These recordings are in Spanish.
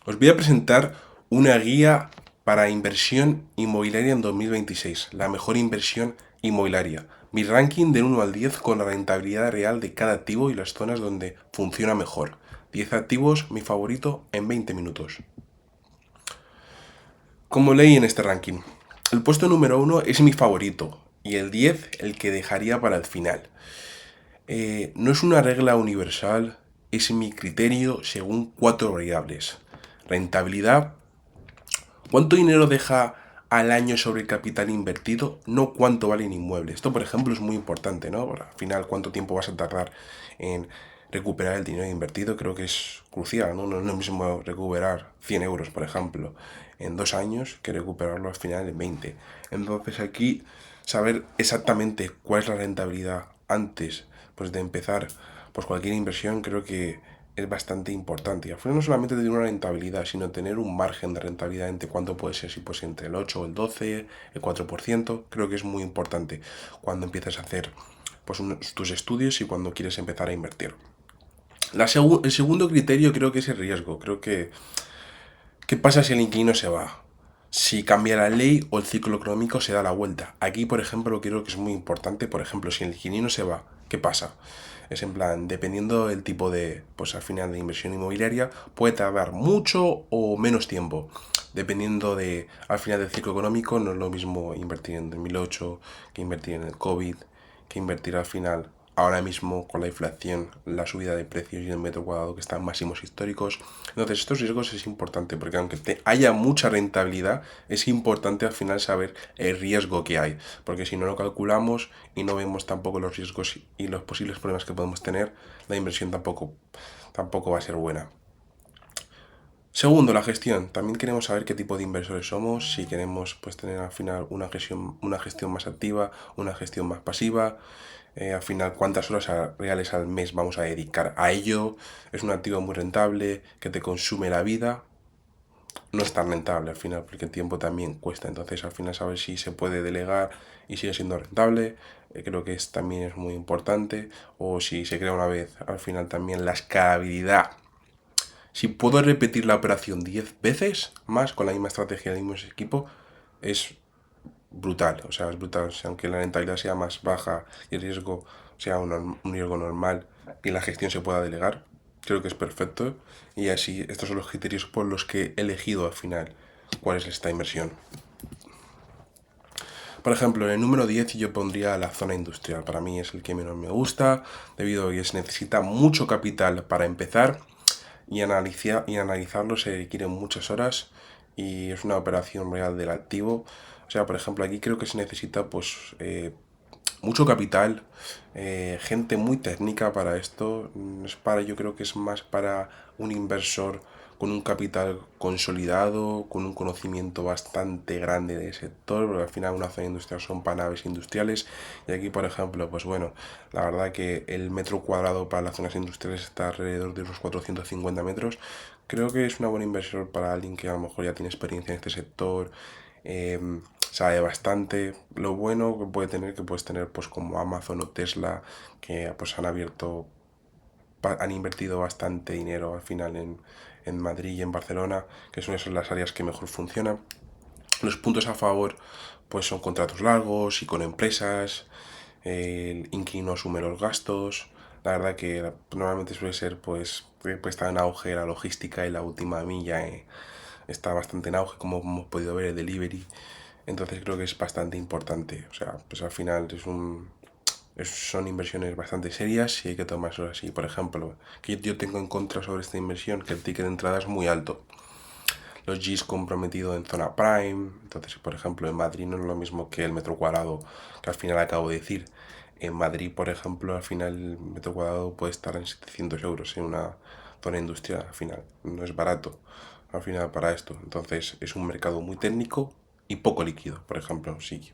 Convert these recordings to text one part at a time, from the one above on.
Os voy a presentar una guía para inversión inmobiliaria en 2026, la mejor inversión inmobiliaria. Mi ranking del 1 al 10 con la rentabilidad real de cada activo y las zonas donde funciona mejor. 10 activos, mi favorito, en 20 minutos. Como leí en este ranking, el puesto número 1 es mi favorito y el 10 el que dejaría para el final. No es una regla universal, es mi criterio según 4 variables. Rentabilidad, ¿cuánto dinero deja al año sobre el capital invertido? No cuánto vale el inmueble. Esto, por ejemplo, es muy importante, ¿no? Al final, cuánto tiempo vas a tardar en recuperar el dinero invertido, creo que es crucial, ¿no? No es lo mismo recuperar 100 euros, por ejemplo, en 2 años que recuperarlo al final en 20. Entonces aquí, saber exactamente cuál es la rentabilidad antes pues, de empezar pues, cualquier inversión, creo que es bastante importante. Y al final no solamente tener una rentabilidad, sino tener un margen de rentabilidad entre cuánto puede ser, si pues entre el 8 el 12 el 4%, creo que es muy importante cuando empiezas a hacer pues tus estudios y cuando quieres empezar a invertir. El segundo criterio creo que es el riesgo. Creo que, ¿qué pasa si el inquilino se va? Si cambia la ley o el ciclo económico se da la vuelta. Aquí, por ejemplo, creo que es muy importante, por ejemplo, si el inquilino se va, ¿qué pasa? Es en plan, dependiendo del tipo de, pues al final de inversión inmobiliaria, puede tardar mucho o menos tiempo. Dependiendo de, al final del ciclo económico, no es lo mismo invertir en 2008 que invertir en el COVID, que invertir al final ahora mismo con la inflación, la subida de precios y el metro cuadrado que están máximos históricos. Entonces estos riesgos es importante porque aunque haya mucha rentabilidad, es importante al final saber el riesgo que hay, porque si no lo calculamos y no vemos tampoco los riesgos y los posibles problemas que podemos tener, la inversión tampoco va a ser buena. Segundo, la gestión. También queremos saber qué tipo de inversores somos, si queremos pues tener al final una gestión más activa, una gestión más pasiva, al final cuántas horas reales al mes vamos a dedicar a ello, es un activo muy rentable que te consume la vida, no es tan rentable al final porque el tiempo también cuesta, entonces al final saber si se puede delegar y sigue siendo rentable, creo que también es muy importante, o si se crea una vez, al final también la escalabilidad. Si puedo repetir la operación 10 veces más con la misma estrategia del mismo equipo, es brutal. O sea, es brutal. O sea, aunque la rentabilidad sea más baja y el riesgo sea un riesgo normal y la gestión se pueda delegar, creo que es perfecto. Y así, estos son los criterios por los que he elegido al final cuál es esta inversión. Por ejemplo, en el número 10 yo pondría la zona industrial. Para mí es el que menos me gusta, debido a que se necesita mucho capital para empezar y analizarlo se requieren muchas horas y es una operación real del activo. O sea, por ejemplo, aquí creo que se necesita pues mucho capital, gente muy técnica para esto. Yo creo que es más para un inversor con un capital consolidado, con un conocimiento bastante grande del sector, porque al final una zona industrial son para naves industriales. Y aquí, por ejemplo, pues bueno, la verdad que el metro cuadrado para las zonas industriales está alrededor de unos 450 metros. Creo que es una buena inversión para alguien que a lo mejor ya tiene experiencia en este sector, sabe bastante. Lo bueno que puede tener, que puedes tener pues como Amazon o Tesla, que pues han invertido bastante dinero al final en Madrid y en Barcelona, que son las áreas que mejor funcionan. Los puntos a favor pues son contratos largos y con empresas, el inquilino asume los gastos. La verdad que normalmente suele ser pues está en auge la logística y la última milla está bastante en auge, como hemos podido ver el delivery. Entonces creo que es bastante importante. O sea, pues al final son inversiones bastante serias y hay que tomarlo así. Por ejemplo, que yo tengo en contra sobre esta inversión, que el ticket de entrada es muy alto. Los Gs comprometidos en zona prime. Entonces, por ejemplo, en Madrid no es lo mismo que el metro cuadrado, que al final acabo de decir. En Madrid, por ejemplo, al final el metro cuadrado puede estar en 700 euros en una zona industrial. Al final, no es barato al final para esto. Entonces, es un mercado muy técnico y poco líquido. Por ejemplo, si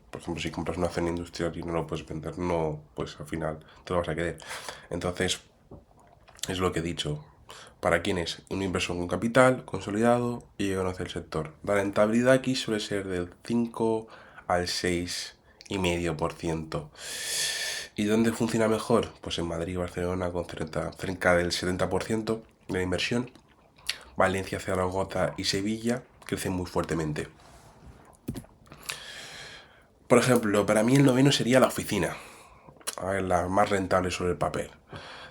compras una zona industrial y no lo puedes vender, no, pues al final te lo vas a querer. Entonces, es lo que he dicho. ¿Para quién es? Un inversor con capital, consolidado y que conoce el sector. La rentabilidad aquí suele ser del 5 al 6,5%. ¿Y dónde funciona mejor? Pues en Madrid y Barcelona con cerca del 70% de la inversión. Valencia, Zaragoza y Sevilla crecen muy fuertemente. Por ejemplo, para mí el noveno sería la oficina, a ver, la más rentable sobre el papel.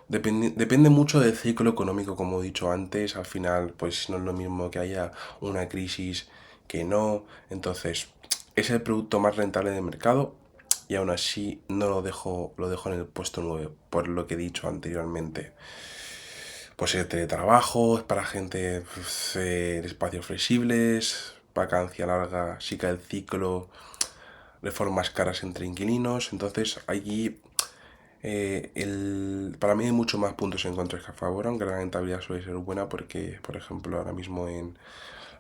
Depende mucho del ciclo económico, como he dicho antes. Al final, pues no es lo mismo que haya una crisis que no. Entonces, es el producto más rentable del mercado y aún así no lo dejo en el puesto 9 por lo que he dicho anteriormente. Pues el teletrabajo es para gente de espacios flexibles, vacancia larga, sí que el ciclo, reformas caras entre inquilinos. Entonces, allí para mí hay mucho más puntos en contra que a favor, aunque la rentabilidad suele ser buena porque, por ejemplo, ahora mismo en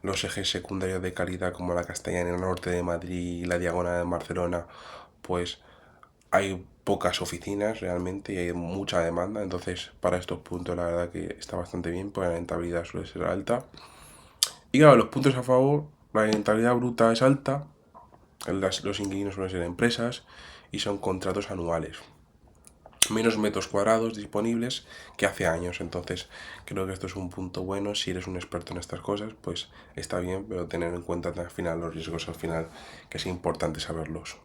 los ejes secundarios de calidad como la Castellana en el norte de Madrid y la Diagonal de Barcelona, pues hay pocas oficinas realmente y hay mucha demanda. Entonces, para estos puntos la verdad que está bastante bien, porque la rentabilidad suele ser alta. Y claro, los puntos a favor, la rentabilidad bruta es alta, los inquilinos suelen ser empresas y son contratos anuales, menos metros cuadrados disponibles que hace años. Entonces creo que esto es un punto bueno. Si eres un experto en estas cosas, pues está bien, pero tener en cuenta al final los riesgos, al final, que es importante saberlos.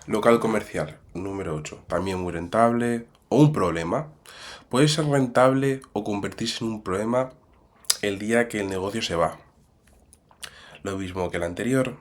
Local comercial, número 8, también muy rentable o un problema. Puede ser rentable o convertirse en un problema el día que el negocio se va. Lo mismo que el anterior,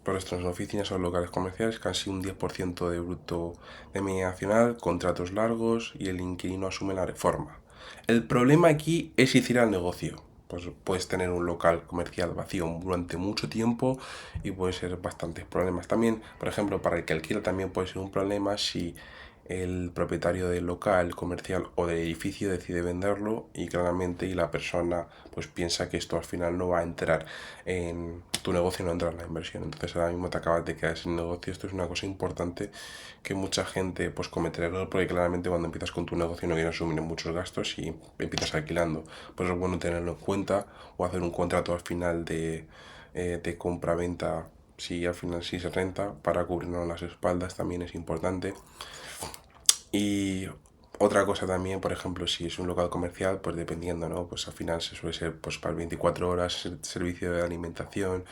por nuestras oficinas o locales comerciales, casi un 10% de bruto de media nacional, contratos largos y el inquilino asume la reforma. El problema aquí es ir al negocio. Pues puedes tener un local comercial vacío durante mucho tiempo y puede ser bastantes problemas. También, por ejemplo, para el que alquila también puede ser un problema si el propietario del local comercial o del edificio decide venderlo y claramente y la persona pues piensa que esto al final no va a entrar en tu negocio, no entra en la inversión. Entonces ahora mismo te acabas de quedar sin negocio. Esto es una cosa importante que mucha gente pues comete el error, porque claramente cuando empiezas con tu negocio no quieres asumir muchos gastos y empiezas alquilando. Pues es bueno tenerlo en cuenta o hacer un contrato al final de compra-venta, si al final sí se renta, para cubrirnos las espaldas también es importante. Y otra cosa también, por ejemplo, si es un local comercial, pues dependiendo, ¿no? Pues al final se suele ser pues para 24 horas, servicio de alimentación,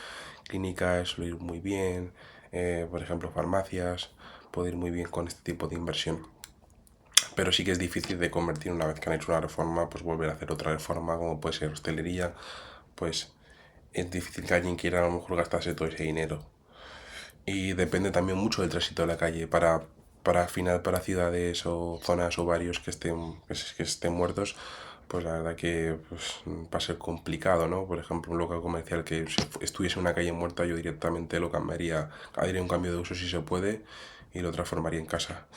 clínicas, suele ir muy bien, por ejemplo, farmacias, puede ir muy bien con este tipo de inversión. Pero sí que es difícil de convertir una vez que han hecho una reforma, pues volver a hacer otra reforma, como puede ser hostelería, pues es difícil que alguien quiera a lo mejor gastarse todo ese dinero. Y depende también mucho del tránsito de la calle. Para al final, para ciudades o zonas o barrios que estén muertos, pues la verdad que pues, va a ser complicado, ¿no? Por ejemplo, un local comercial que si estuviese en una calle muerta, yo directamente lo cambiaría, haría un cambio de uso si se puede y lo transformaría en casa.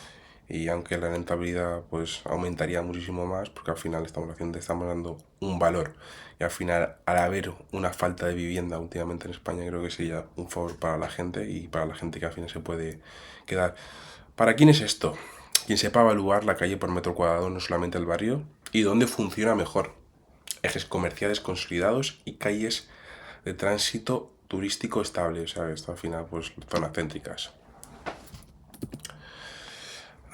Y aunque la rentabilidad pues aumentaría muchísimo más, porque al final estamos dando un valor. Y al final, al haber una falta de vivienda últimamente en España, creo que sería un favor para la gente y para la gente que al final se puede quedar. ¿Para quién es esto? Quien sepa evaluar la calle por metro cuadrado, no solamente el barrio, y dónde funciona mejor. Ejes comerciales consolidados y calles de tránsito turístico estable. O sea, esto al final, pues zonas céntricas.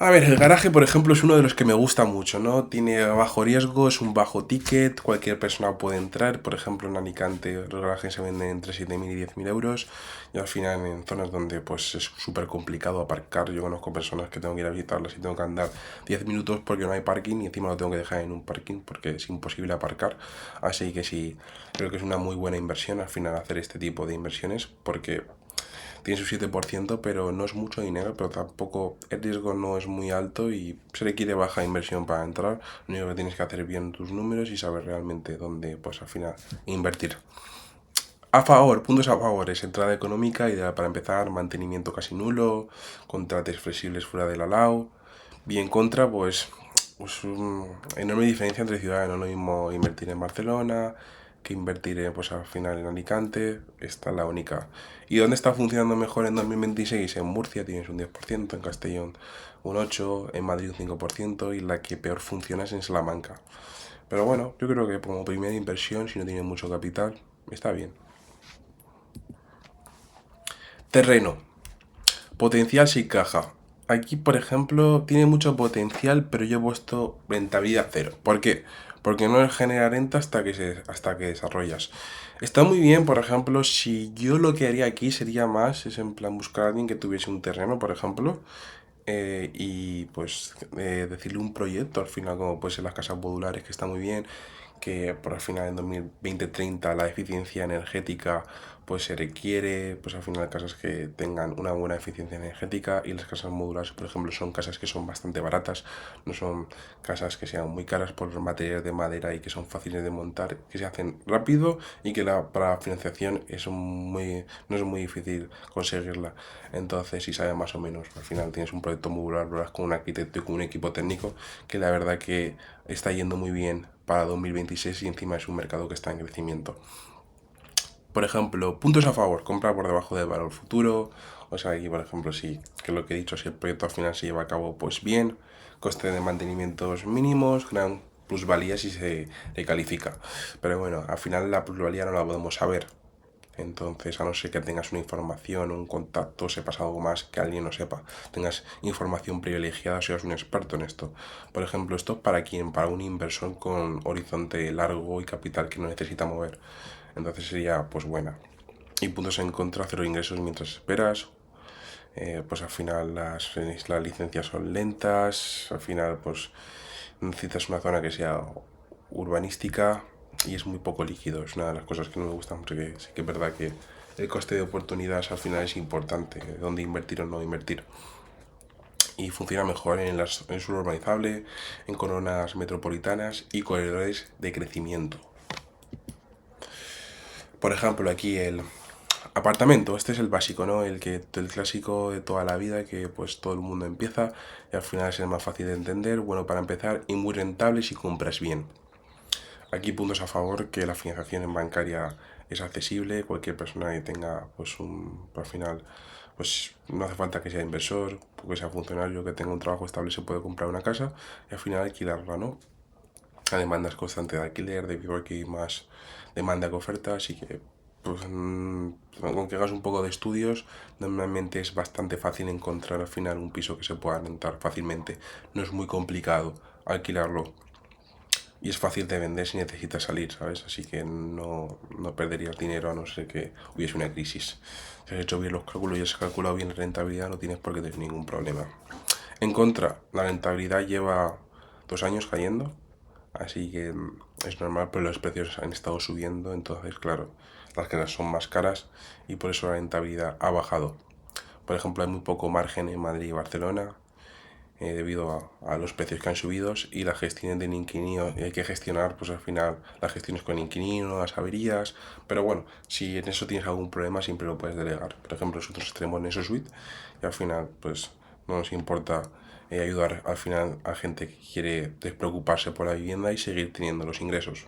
A ver, el garaje, por ejemplo, es uno de los que me gusta mucho, ¿no? Tiene bajo riesgo, es un bajo ticket, cualquier persona puede entrar. Por ejemplo, en Alicante los garajes se venden entre 7.000 y 10.000 euros. Y al final en zonas donde pues es súper complicado aparcar. Yo conozco personas que tengo que ir a visitarlas y tengo que andar 10 minutos porque no hay parking y encima lo tengo que dejar en un parking porque es imposible aparcar. Así que sí, creo que es una muy buena inversión al final hacer este tipo de inversiones porque tiene su 7%, pero no es mucho dinero, pero tampoco el riesgo no es muy alto y se requiere baja inversión para entrar. Lo único que tienes que hacer bien tus números y saber realmente dónde, pues al final, invertir. A favor, puntos a favor, es entrada económica, ideal para empezar, mantenimiento casi nulo, contratos flexibles fuera de la LAU. Bien contra, pues enorme diferencia entre ciudades, no es lo mismo invertir en Barcelona que invertir pues al final en Alicante, esta es la única. ¿Y dónde está funcionando mejor en 2026? En Murcia tienes un 10%, en Castellón un 8%, en Madrid un 5% y la que peor funciona es en Salamanca. Pero bueno, yo creo que como primera inversión, si no tienes mucho capital, está bien. Terreno. Potencial sin caja. Aquí, por ejemplo, tiene mucho potencial, pero yo he puesto rentabilidad cero. ¿Por qué? porque no genera renta hasta que desarrollas. Está muy bien, por ejemplo, si yo lo que haría aquí sería más, es en plan buscar a alguien que tuviese un terreno, por ejemplo, y pues decirle un proyecto al final, como puede ser las casas modulares, que está muy bien, que por al final en 2020-30 la eficiencia energética pues se requiere, pues al final casas que tengan una buena eficiencia energética, y las casas modulares, por ejemplo, son casas que son bastante baratas, no son casas que sean muy caras por los materiales de madera y que son fáciles de montar, que se hacen rápido y que para la financiación no es muy difícil conseguirla. Entonces, si sabes más o menos, al final tienes un proyecto modular, lo harás con un arquitecto y con un equipo técnico que la verdad que está yendo muy bien para 2026 y encima es un mercado que está en crecimiento. Por ejemplo, puntos a favor, compra por debajo del valor futuro. O sea, aquí, por ejemplo, si, que lo que he dicho, si el proyecto al final se lleva a cabo, pues bien, coste de mantenimientos mínimos, gran plusvalía si se califica. Pero bueno, al final la plusvalía no la podemos saber. Entonces, a no ser que tengas una información, un contacto, sepas algo más que alguien no sepa, tengas información privilegiada, seas un experto en esto. Por ejemplo, esto es para quien, para un inversor con horizonte largo y capital que no necesita mover. Entonces sería pues buena. Y puntos en contra, cero ingresos mientras esperas. Pues al final las licencias son lentas, al final pues necesitas una zona que sea urbanística y es muy poco líquido. Es una de las cosas que no me gustan porque sí que es verdad que el coste de oportunidades al final es importante, dónde invertir o no invertir. Y funciona mejor en suelo urbanizable, en coronas metropolitanas y corredores de crecimiento. Por ejemplo, aquí el apartamento, este es el básico, ¿no? El clásico de toda la vida que pues todo el mundo empieza y al final es el más fácil de entender, bueno para empezar y muy rentable si compras bien. Aquí puntos a favor, que la financiación en bancaria es accesible, cualquier persona que tenga pues al final pues no hace falta que sea inversor, que sea funcionario, que tenga un trabajo estable se puede comprar una casa y al final alquilarla, ¿no? La demanda es constante de alquiler debido a que hay más demanda que oferta, así que pues, aunque hagas un poco de estudios, normalmente es bastante fácil encontrar al final un piso que se pueda rentar fácilmente. No es muy complicado alquilarlo y es fácil de vender si necesitas salir, ¿sabes? Así que no perderías dinero a no ser que hubiese una crisis. Si has hecho bien los cálculos y has calculado bien la rentabilidad, no tienes por qué tener ningún problema. En contra, la rentabilidad lleva 2 años cayendo, así que es normal, pero los precios han estado subiendo, entonces claro, las casas son más caras y por eso la rentabilidad ha bajado. Por ejemplo, hay muy poco margen en Madrid y Barcelona debido a los precios que han subido y las gestiones del inquilino, y hay que gestionar, pues al final las gestiones con el inquilino, las averías, pero bueno, si en eso tienes algún problema siempre lo puedes delegar. Por ejemplo, nosotros tenemos Neso Suite y al final pues no nos importa ayudar al final a gente que quiere despreocuparse por la vivienda y seguir teniendo los ingresos.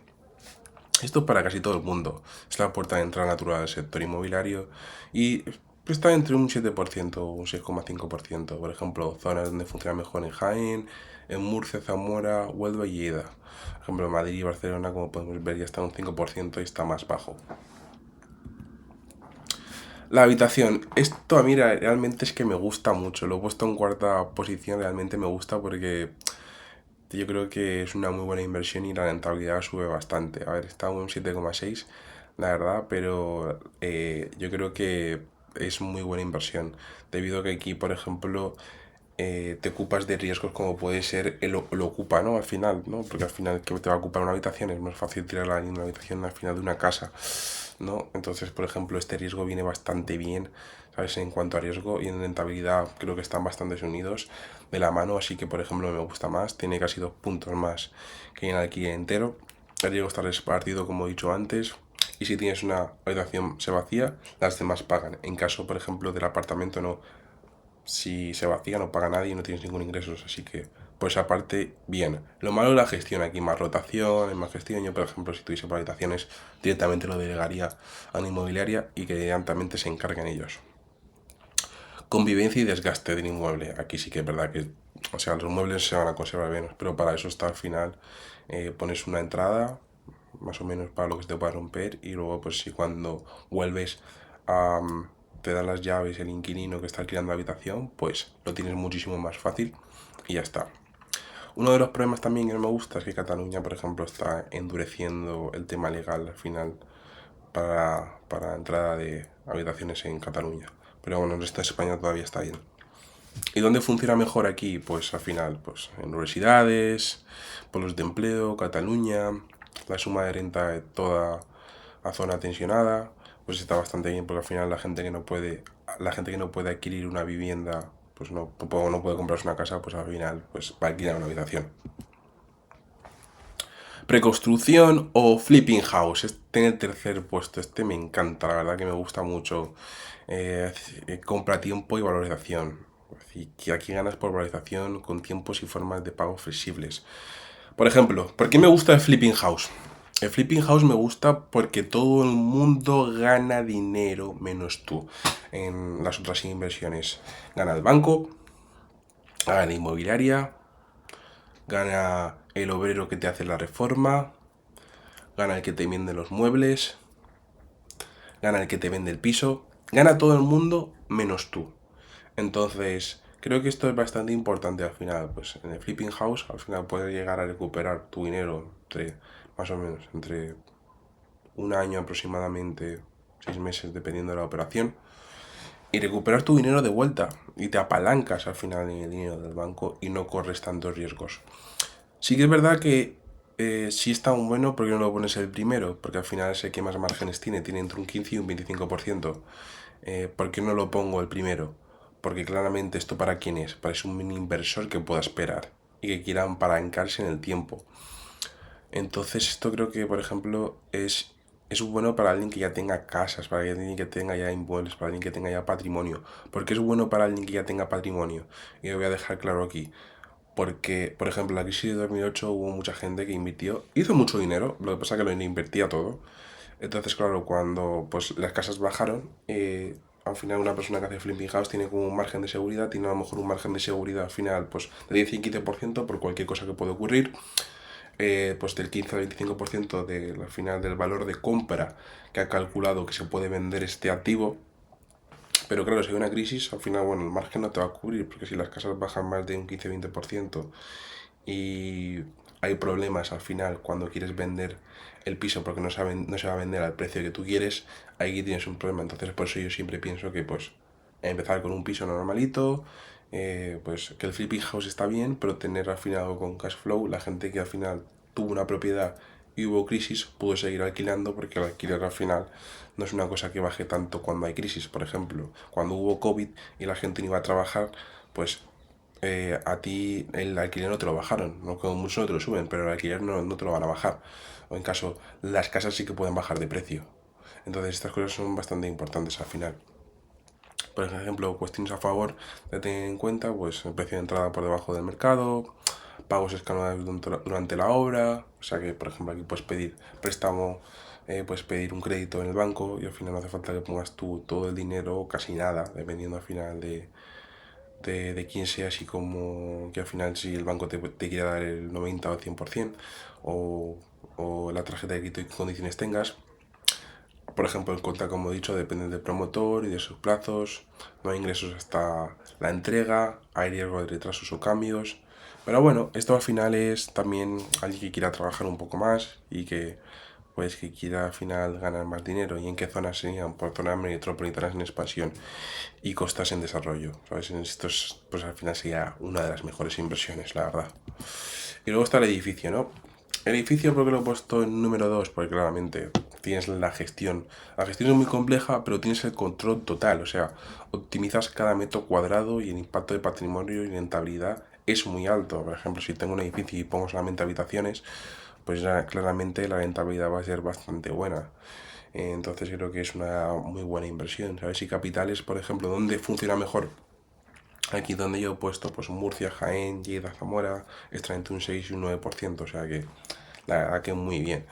Esto para casi todo el mundo. Es la puerta de entrada natural del sector inmobiliario y está entre un 7% o un 6,5%. Por ejemplo, zonas donde funciona mejor en Jaén, en Murcia, Zamora, Huelva y Lleida. Por ejemplo, en Madrid y Barcelona, como podemos ver, ya está en un 5% y está más bajo. La habitación, esto a mí realmente es que me gusta mucho. Lo he puesto en cuarta posición, realmente me gusta porque yo creo que es una muy buena inversión y la rentabilidad sube bastante. A ver, está en un 7,6, la verdad, pero yo creo que es muy buena inversión. Debido a que aquí, por ejemplo, te ocupas de riesgos como puede ser el ocupa, ¿no? Al final, ¿no? Porque al final que te va a ocupar una habitación es más fácil tirarla en una habitación al final de una casa, ¿no? Entonces, por ejemplo, este riesgo viene bastante bien, ¿sabes? En cuanto a riesgo y en rentabilidad creo que están bastante unidos de la mano, así que, por ejemplo, me gusta más, tiene casi 2 puntos más que en alquiler entero. El riesgo está repartido, como he dicho antes, y si tienes una habitación se vacía, las demás pagan. En caso, por ejemplo, del apartamento no, si se vacía no paga nadie y no tienes ningún ingreso, así que por esa parte bien. Lo malo es la gestión, aquí más rotación, hay más gestión. Yo por ejemplo si tuviese habitaciones directamente lo delegaría a una inmobiliaria y que directamente se encarguen ellos. Convivencia y desgaste del inmueble, aquí sí que es verdad que, o sea, los muebles se van a conservar bien, pero para eso está al final, pones una entrada más o menos para lo que se te pueda romper y luego pues si cuando vuelves a, te dan las llaves el inquilino que está alquilando la habitación, pues lo tienes muchísimo más fácil y ya está. Uno de los problemas también que no me gusta es que Cataluña, por ejemplo, está endureciendo el tema legal al final para entrada de habitaciones en Cataluña. Pero bueno, el resto de España todavía está bien. ¿Y dónde funciona mejor aquí? Pues al final, pues en universidades, polos de empleo, Cataluña, la suma de renta de toda la zona tensionada, pues está bastante bien porque al final la gente que no puede adquirir una vivienda, pues no puede comprarse una casa, pues al final pues va a alquilar una habitación. Preconstrucción o flipping house. Este en el tercer puesto. Este me encanta, la verdad que me gusta mucho. Eh, Compra tiempo y valorización. Y que aquí ganas por valorización con tiempos y formas de pago flexibles. Por ejemplo, ¿por qué me gusta el flipping house? El flipping house me gusta porque todo el mundo gana dinero menos tú. En las otras inversiones gana el banco, gana la inmobiliaria, gana el obrero que te hace la reforma, gana el que te vende los muebles, gana el que te vende el piso, gana todo el mundo menos tú. Entonces, creo que esto es bastante importante al final. Pues en el flipping house, al final puedes llegar a recuperar tu dinero entre, más o menos, entre un año aproximadamente, 6 meses, dependiendo de la operación, y recuperar tu dinero de vuelta. Y te apalancas al final en el dinero del banco y no corres tantos riesgos. Sí que es verdad que sí está un bueno porque no lo pones el primero, porque al final sé que más márgenes tiene entre un 15 y un 25%. ¿Por qué no lo pongo el primero? Porque claramente esto para quién es, para es un mini inversor que pueda esperar y que quiera apalancarse en el tiempo. Entonces esto creo que, por ejemplo, es bueno para alguien que ya tenga casas, para alguien que tenga ya inmuebles, para alguien que tenga ya patrimonio. Porque es bueno para alguien que ya tenga patrimonio. Y lo voy a dejar claro aquí. Porque, por ejemplo, en la crisis de 2008 hubo mucha gente que invirtió, hizo mucho dinero, lo que pasa es que lo invertía todo. Entonces, claro, cuando pues, las casas bajaron, al final una persona que hace flipping house tiene como un margen de seguridad, tiene a lo mejor un margen de seguridad al final pues, de 10 y 15% por cualquier cosa que puede ocurrir, pues del 15 al 25% al final del valor de compra que ha calculado que se puede vender este activo. Pero claro, si hay una crisis, al final, bueno, el margen no te va a cubrir, porque si las casas bajan más de un 15-20% y hay problemas al final cuando quieres vender el piso porque no se va a vender al precio que tú quieres, ahí tienes un problema. Entonces, por eso yo siempre pienso que, pues, empezar con un piso normalito, pues que el flipping house está bien, pero tener al final algo con cash flow, la gente que al final tuvo una propiedad y hubo crisis, pudo seguir alquilando porque el alquiler al final no es una cosa que baje tanto cuando hay crisis. Por ejemplo, cuando hubo COVID y la gente no iba a trabajar, pues a ti el alquiler no te lo bajaron, no como mucho no te lo suben, pero el alquiler no te lo van a bajar. O en caso, las casas sí que pueden bajar de precio. Entonces estas cosas son bastante importantes al final. Por ejemplo, cuestiones a favor de tener en cuenta, pues el precio de entrada por debajo del mercado, pagos escalonados durante la obra, o sea que por ejemplo aquí puedes pedir préstamo, puedes pedir un crédito en el banco y al final no hace falta que pongas tú todo el dinero o casi nada, dependiendo al final de quién seas y como que al final si el banco te quiere dar el 90 o el 100% o, o la tarjeta de crédito y qué condiciones tengas. Por ejemplo, el cuenta, como he dicho, depende del promotor y de sus plazos. No hay ingresos hasta la entrega, hay riesgo de retrasos o cambios. Pero bueno, esto al final es también alguien que quiera trabajar un poco más y que pues que quiera al final ganar más dinero. ¿Y en qué zonas serían? Por zonas metropolitanas en expansión y costas en desarrollo. ¿Sabes? Esto es, pues al final sería una de las mejores inversiones, la verdad. Y luego está el edificio, ¿no? El edificio, ¿por qué lo he puesto en número 2? Porque claramente tienes la gestión. La gestión es muy compleja, pero tienes el control total. O sea, optimizas cada metro cuadrado y el impacto de patrimonio y rentabilidad es muy alto. Por ejemplo, si tengo un edificio y pongo solamente habitaciones, pues ya claramente la rentabilidad va a ser bastante buena. Entonces creo que es una muy buena inversión. ¿Sabes? Y capitales, por ejemplo, ¿dónde funciona mejor? Aquí donde yo he puesto pues Murcia, Jaén, Lleida, Zamora, está entre un 6 y un 9%, o sea que la verdad que muy bien.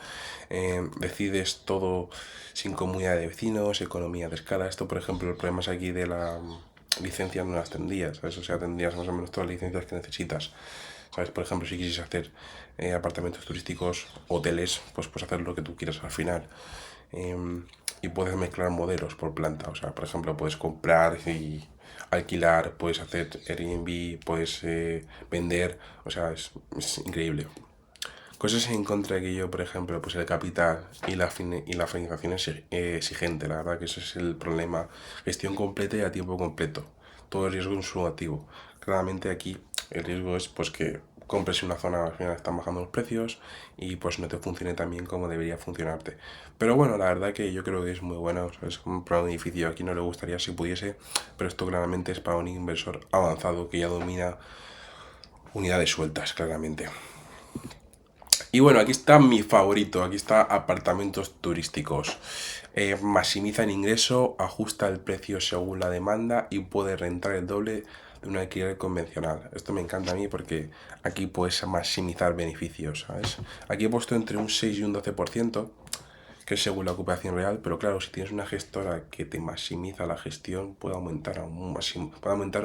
Decides todo sin comunidad de vecinos, economía de escala. Esto, por ejemplo, el problema es aquí de la licencia no las tendrías, ¿sabes? O sea, tendrías más o menos todas las licencias que necesitas. ¿Sabes? Por ejemplo, si quisieras hacer apartamentos turísticos, hoteles, pues puedes hacer lo que tú quieras al final. Y puedes mezclar modelos por planta. O sea, por ejemplo, puedes comprar y alquilar, puedes hacer Airbnb, puedes vender, o sea, es increíble. Cosas en contra de que yo, por ejemplo, pues el capital y la financiación es exigente, la verdad que ese es el problema. Gestión completa y a tiempo completo. Todo el riesgo en su activo. Claramente aquí el riesgo es pues que compres en una zona, al final están bajando los precios y pues no te funcione tan bien como debería funcionarte. Pero bueno, la verdad que yo creo que es muy bueno. Es comprar un edificio aquí no le gustaría si pudiese, pero esto claramente es para un inversor avanzado que ya domina unidades sueltas, claramente. Y bueno, aquí está mi favorito, aquí está apartamentos turísticos. Maximiza el ingreso, ajusta el precio según la demanda y puede rentar el doble de un alquiler convencional. Esto me encanta a mí porque aquí puedes maximizar beneficios, ¿sabes? Aquí he puesto entre un 6 y un 12%, que es según la ocupación real, pero claro, si tienes una gestora que te maximiza la gestión, puede aumentar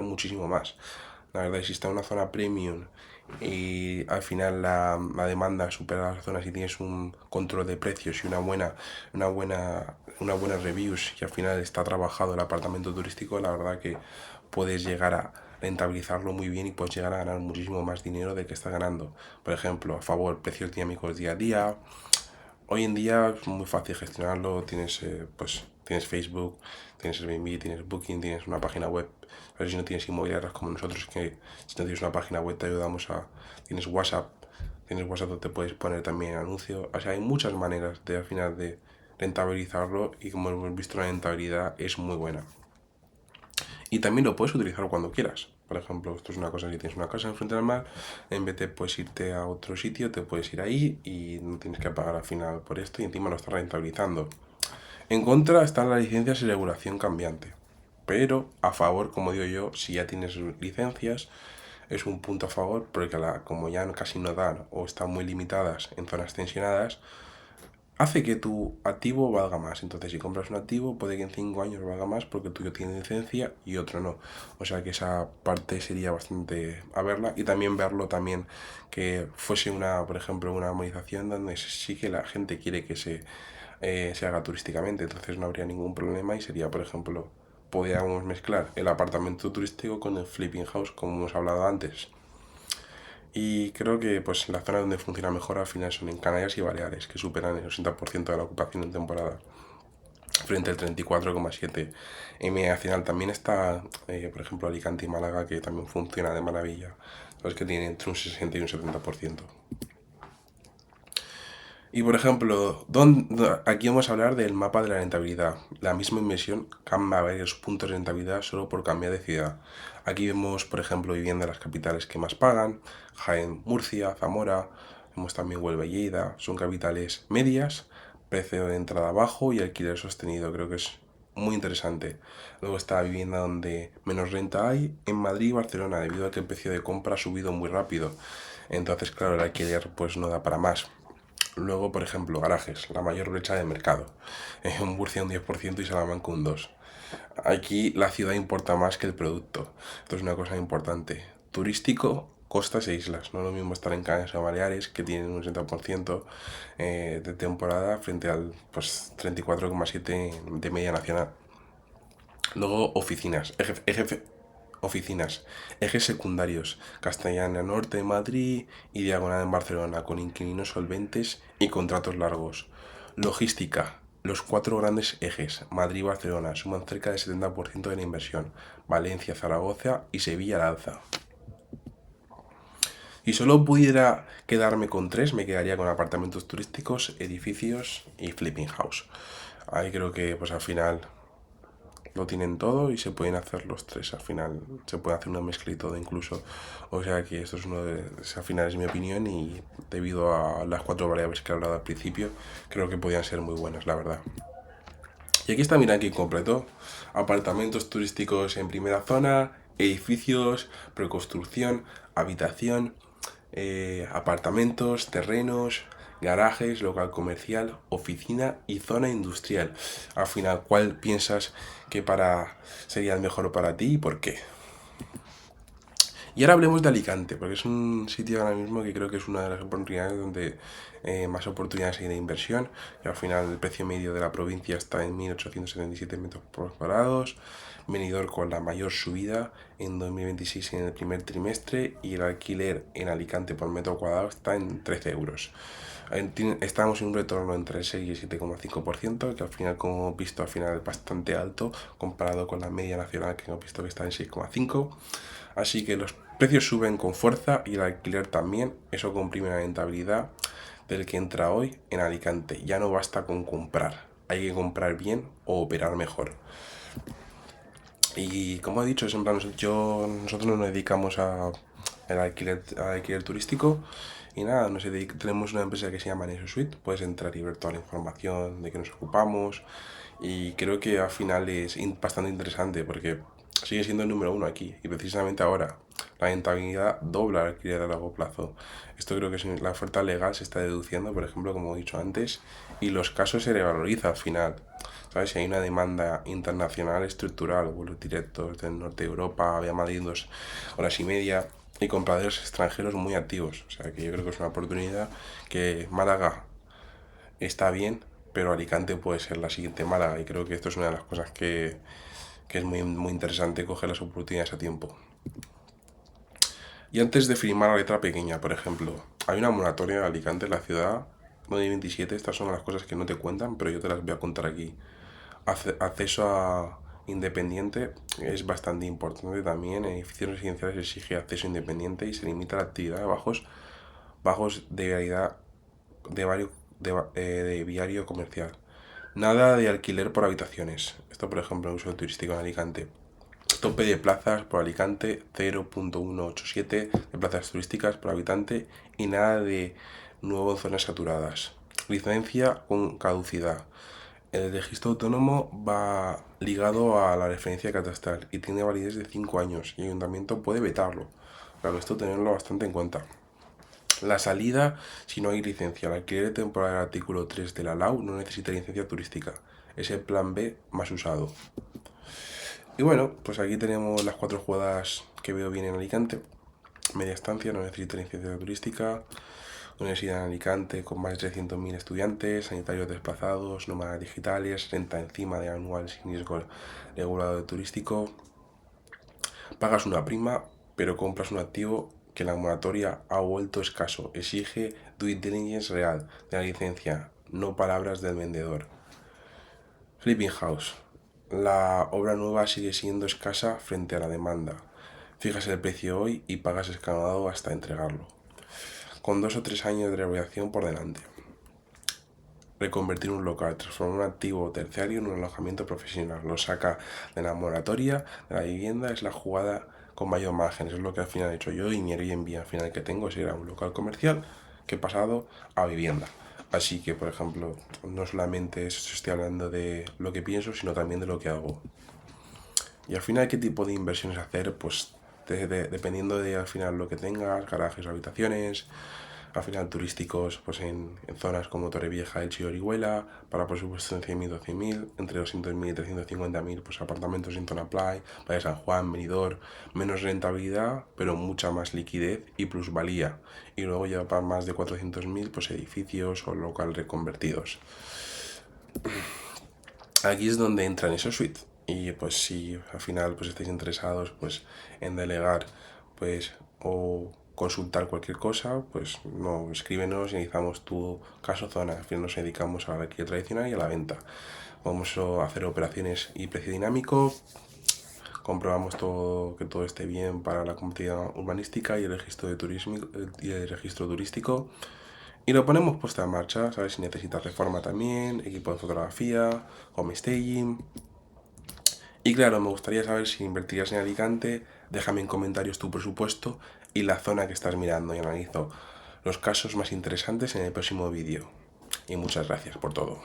muchísimo más. La verdad, si está en una zona premium y al final la demanda supera las zonas y tienes un control de precios y una buena reviews y al final está trabajado el apartamento turístico, la verdad que puedes llegar a rentabilizarlo muy bien y puedes llegar a ganar muchísimo más dinero del que estás ganando. Por ejemplo, a favor, precios dinámicos día a día. Hoy en día es muy fácil gestionarlo, tienes Facebook, tienes Airbnb, tienes Booking, tienes una página web. A ver si no tienes inmobiliarias como nosotros, que si no tienes una página web te ayudamos a... Tienes WhatsApp donde te puedes poner también anuncios. O sea, hay muchas maneras de al final de rentabilizarlo y como hemos visto la rentabilidad es muy buena. Y también lo puedes utilizar cuando quieras. Por ejemplo, esto es una cosa, si tienes una casa enfrente del mar, en vez de pues irte a otro sitio, te puedes ir ahí y no tienes que pagar al final por esto y encima lo estás rentabilizando. En contra están las licencias y regulación cambiante. Pero a favor, como digo yo, si ya tienes licencias, es un punto a favor porque como ya casi no dan o están muy limitadas en zonas tensionadas, hace que tu activo valga más. Entonces, si compras un activo, puede que en 5 años valga más porque el tuyo tiene licencia y otro no. O sea que esa parte sería bastante a verla y también verlo también que fuese por ejemplo, una armonización donde sí que la gente quiere que se haga turísticamente. Entonces no habría ningún problema y sería, por ejemplo, podríamos mezclar el apartamento turístico con el flipping house, como hemos hablado antes. Y creo que pues la zona donde funciona mejor al final son en Canarias y Baleares, que superan el 80% de la ocupación en temporada, frente al 34,7%. Al final también está, por ejemplo, Alicante y Málaga, que también funciona de maravilla, los que tienen entre un 60 y un 70%. Y por ejemplo, aquí vamos a hablar del mapa de la rentabilidad. La misma inversión cambia varios puntos de rentabilidad solo por cambiar de ciudad. Aquí vemos, por ejemplo, viviendas en las capitales que más pagan, Jaén, Murcia, Zamora, vemos también Huelva y Lleida, son capitales medias, precio de entrada bajo y alquiler sostenido. Creo que es muy interesante. Luego está la vivienda donde menos renta hay en Madrid y Barcelona, debido a que el precio de compra ha subido muy rápido. Entonces, claro, el alquiler pues no da para más. Luego, por ejemplo, garajes, la mayor brecha de mercado. En Murcia un 10% y Salamanca un 2%. Aquí la ciudad importa más que el producto. Esto es una cosa importante. Turístico, costas e islas. No es lo mismo estar en Canarias o Baleares, que tienen un 60% de temporada, frente al pues, 34,7% de media nacional. Luego, oficinas, ejes secundarios, Castellana Norte en Madrid y Diagonal en Barcelona, con inquilinos solventes y contratos largos. Logística, los cuatro grandes ejes, Madrid y Barcelona, suman cerca del 70% de la inversión, Valencia, Zaragoza y Sevilla al alza. Si solo pudiera quedarme con tres, me quedaría con apartamentos turísticos, edificios y flipping house. Ahí creo que pues al final lo tienen todo y se pueden hacer los tres. Al final se puede hacer una mezcla y todo incluso. O sea que esto es al final es mi opinión y debido a las cuatro variables que he hablado al principio, creo que podían ser muy buenas, la verdad. Y aquí está mi ranking completo. Apartamentos turísticos en primera zona, edificios, preconstrucción, habitación, apartamentos, terrenos, garajes, local comercial, oficina y zona industrial. Al final, ¿cuál piensas que sería el mejor para ti y por qué? Y ahora hablemos de Alicante, porque es un sitio ahora mismo que creo que es una de las oportunidades donde más oportunidades hay de inversión. Y al final el precio medio de la provincia está en 1.877 metros por cuadrados. Benidorm con la mayor subida en 2026 en el primer trimestre y el alquiler en Alicante por metro cuadrado está en 13 euros. Estamos en un retorno entre el 6 y el 7,5%, que al final, como hemos visto, al final es bastante alto comparado con la media nacional, que hemos visto que está en 6,5%. Así que los precios suben con fuerza y el alquiler también. Eso comprime la rentabilidad del que entra hoy en Alicante. Ya no basta con comprar, hay que comprar bien o operar mejor. Y como he dicho, es en plan, nosotros nos dedicamos al alquiler turístico y nada, tenemos una empresa que se llama NesoSuite, puedes entrar y ver toda la información de que nos ocupamos y creo que al final es bastante interesante porque sigue siendo el número uno aquí y precisamente ahora la rentabilidad dobla el alquiler a largo plazo. Esto creo que la oferta legal se está deduciendo, por ejemplo, como he dicho antes, y los casos se revaloriza al final. ¿Sabes? Si hay una demanda internacional estructural, vuelos directos del norte de Europa, vía Madrid 2 horas y media, y compradores extranjeros muy activos. O sea que yo creo que es una oportunidad que Málaga está bien, pero Alicante puede ser la siguiente Málaga. Y creo que esto es una de las cosas que es muy interesante coger las oportunidades a tiempo. Y antes de firmar la letra pequeña, por ejemplo, hay una moratoria en Alicante, en la ciudad, 2027. Estas son las cosas que no te cuentan, pero yo te las voy a contar aquí. Acceso a independiente es bastante importante también. En edificios residenciales se exige acceso independiente y se limita la actividad de bajos de vialidad de viario comercial. Nada de alquiler por habitaciones. Esto, por ejemplo, en uso turístico en Alicante. Tope de plazas por Alicante 0,187 de plazas turísticas por habitante y nada de nuevo en zonas saturadas. Licencia con caducidad. El registro autónomo va ligado a la referencia catastral y tiene validez de 5 años y el ayuntamiento puede vetarlo. Claro, esto tenerlo bastante en cuenta. La salida, si no hay licencia. El alquiler temporal del artículo 3 de la LAU no necesita licencia turística. Es el plan B más usado. Y bueno, pues aquí tenemos las 4 jugadas que veo bien en Alicante. Media estancia, no necesita licencia turística. Universidad en Alicante con más de 300.000 estudiantes, sanitarios desplazados, nómadas digitales, renta encima de anual sin riesgo regulado turístico. Pagas una prima, pero compras un activo que la moratoria ha vuelto escaso. Exige due diligence real de la licencia, no palabras del vendedor. Flipping House. La obra nueva sigue siendo escasa frente a la demanda. Fijas el precio hoy y pagas escalonado hasta entregarlo, con 2 o 3 años de rehabilitación por delante. Reconvertir un local, transformar un activo terciario en un alojamiento profesional. Lo saca de la moratoria, de la vivienda, es la jugada con mayor margen. Eso es lo que al final he hecho yo y mi Airbnb al final que tengo es ir a un local comercial que he pasado a vivienda. Así que, por ejemplo, no solamente estoy hablando de lo que pienso, sino también de lo que hago. Y al final, ¿qué tipo de inversiones hacer? Pues dependiendo de al final lo que tengas, garajes, habitaciones, al final turísticos, pues en zonas como Torrevieja, Elche y Orihuela, para por supuesto en 100.000 o 100.000, entre 200.000 y 350.000, pues apartamentos en zona Play, Valle San Juan, Benidorm, menos rentabilidad, pero mucha más liquidez y plusvalía. Y luego ya para más de 400.000, pues edificios o local reconvertidos. Aquí es donde entra en NesoSuite. Y pues si al final pues estáis interesados pues en delegar pues o consultar cualquier cosa, pues no, escríbenos y analizamos tu caso zona. Al final nos dedicamos a la alquiler tradicional y a la venta. Vamos a hacer operaciones y precio dinámico, comprobamos que todo esté bien para la compatibilidad urbanística y el registro de turismo y el registro turístico. Y lo ponemos puesta en marcha, ¿sabes? Si necesitas reforma también, equipo de fotografía, home staging. Y claro, me gustaría saber si invertirías en Alicante, déjame en comentarios tu presupuesto y la zona que estás mirando y analizo los casos más interesantes en el próximo vídeo. Y muchas gracias por todo.